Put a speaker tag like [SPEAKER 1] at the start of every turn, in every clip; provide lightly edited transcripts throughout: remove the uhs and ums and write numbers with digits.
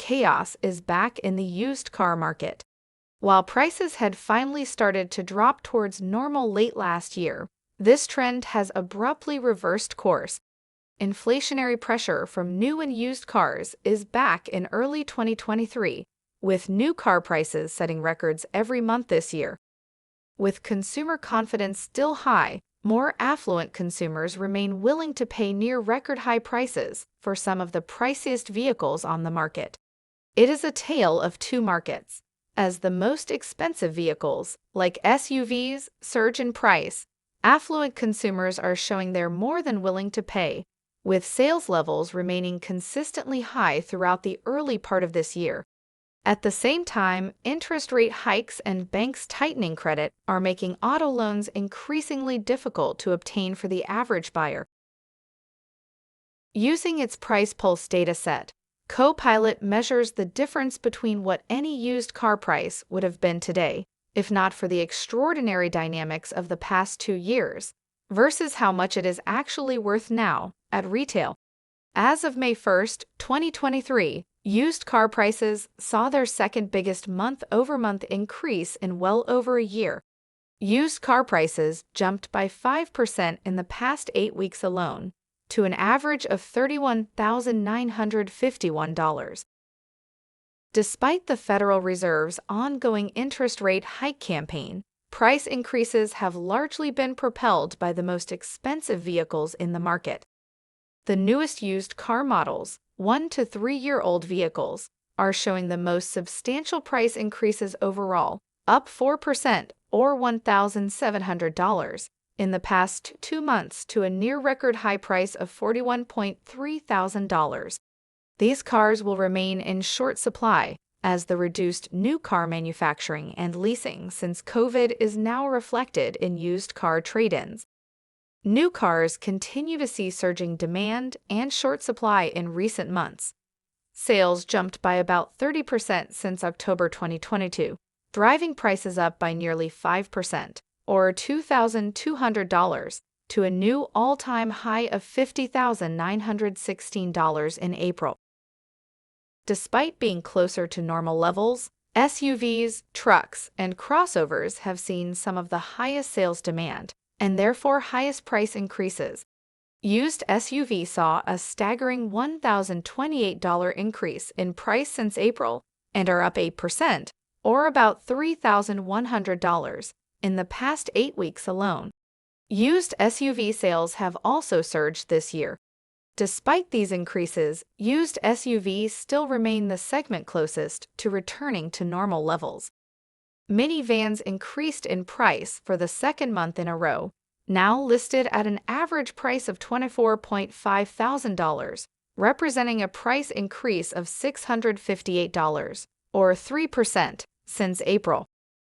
[SPEAKER 1] chaos is back in the used car market. While prices had finally started to drop towards normal late last year, this trend has abruptly reversed course. Inflationary pressure from new and used cars is back in early 2023, with new car prices setting records every month this year. With consumer confidence still high, more affluent consumers remain willing to pay near record high prices for some of the priciest vehicles on the market. It is a tale of two markets, as the most expensive vehicles, like SUVs, surge in price. Affluent consumers are showing they're more than willing to pay, with sales levels remaining consistently high throughout the early part of this year. At the same time, interest rate hikes and banks tightening credit are making auto loans increasingly difficult to obtain for the average buyer. Using its Price Pulse dataset, Copilot measures the difference between what any used car price would have been today, if not for the extraordinary dynamics of the past 2 years, versus how much it is actually worth now at retail. As of May 1, 2023, used car prices saw their second biggest month-over-month increase in well over a year. Used car prices jumped by 5% in the past 8 weeks alone, to an average of $31,951. Despite the Federal Reserve's ongoing interest rate hike campaign, price increases have largely been propelled by the most expensive vehicles in the market. The newest used car models, 1 to 3-year-old vehicles, are showing the most substantial price increases overall, up 4% or $1,700 in the past 2 months to a near-record high price of $41,300. These cars will remain in short supply as the reduced new car manufacturing and leasing since COVID is now reflected in used car trade-ins. New cars continue to see surging demand and short supply in recent months. Sales jumped by about 30% since October 2022, driving prices up by nearly 5%, or $2,200, to a new all-time high of $50,916 in April. Despite being closer to normal levels, SUVs, trucks, and crossovers have seen some of the highest sales demand, and therefore highest price increases. Used SUV saw a staggering $1,028 increase in price since April and are up 8%, or about $3,100, in the past 8 weeks alone. Used SUV sales have also surged this year. Despite these increases, used SUVs still remain the segment closest to returning to normal levels. Minivans increased in price for the second month in a row, now listed at an average price of $24,500, representing a price increase of $658, or 3%, since April.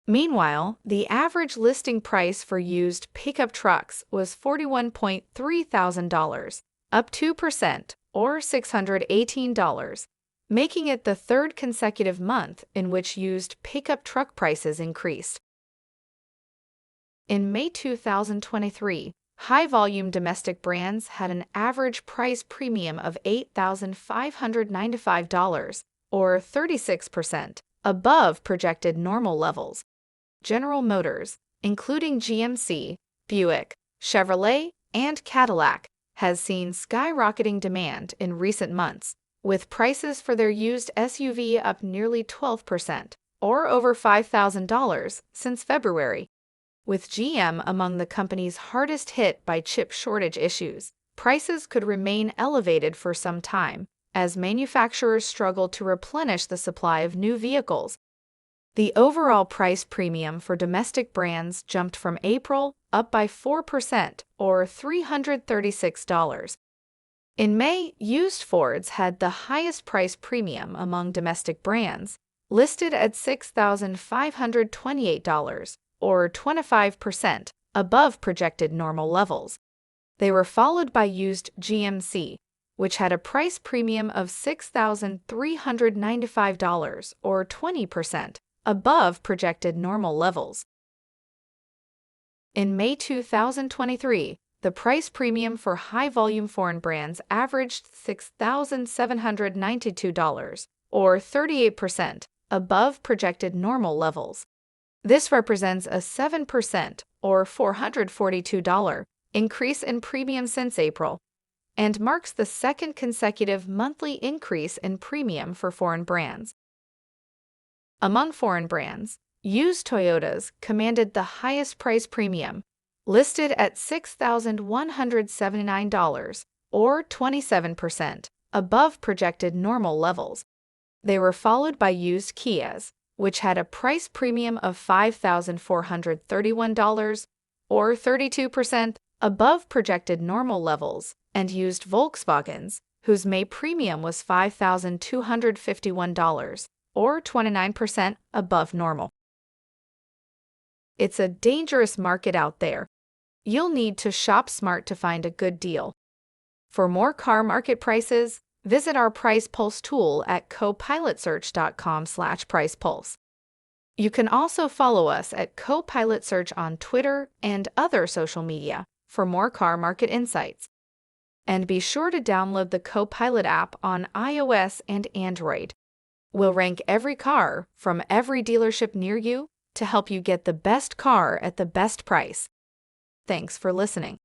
[SPEAKER 1] Meanwhile, the average listing price for used pickup trucks was $41,300, up 2%, or $618, making it the third consecutive month in which used pickup truck prices increased. In May 2023, high-volume domestic brands had an average price premium of $8,595, or 36%, above projected normal levels. General Motors, including GMC, Buick, Chevrolet, and Cadillac, has seen skyrocketing demand in recent months, with prices for their used SUV up nearly 12%, or over $5,000, since February. With GM among the companies hardest hit by chip shortage issues, prices could remain elevated for some time, as manufacturers struggle to replenish the supply of new vehicles. The overall price premium for domestic brands jumped from April, up by 4%, or $336. In May, used Fords had the highest price premium among domestic brands, listed at $6,528, or 25%, above projected normal levels. They were followed by used GMC, which had a price premium of $6,395, or 20%, above projected normal levels. In May 2023, the price premium for high-volume foreign brands averaged $6,792, or 38%, above projected normal levels. This represents a 7%, or $442, increase in premium since April, and marks the second consecutive monthly increase in premium for foreign brands. Among foreign brands, used Toyotas commanded the highest price premium, listed at $6,179, or 27%, above projected normal levels. They were followed by used Kias, which had a price premium of $5,431, or 32%, above projected normal levels, and used Volkswagens, whose May premium was $5,251, or 29%, above normal. It's a dangerous market out there. You'll need to shop smart to find a good deal. For more car market prices, visit our Price Pulse tool at copilotsearch.com/pricepulse. You can also follow us at Copilot Search on Twitter and other social media for more car market insights. And be sure to download the Copilot app on iOS and Android. We'll rank every car from every dealership near you to help you get the best car at the best price. Thanks for listening.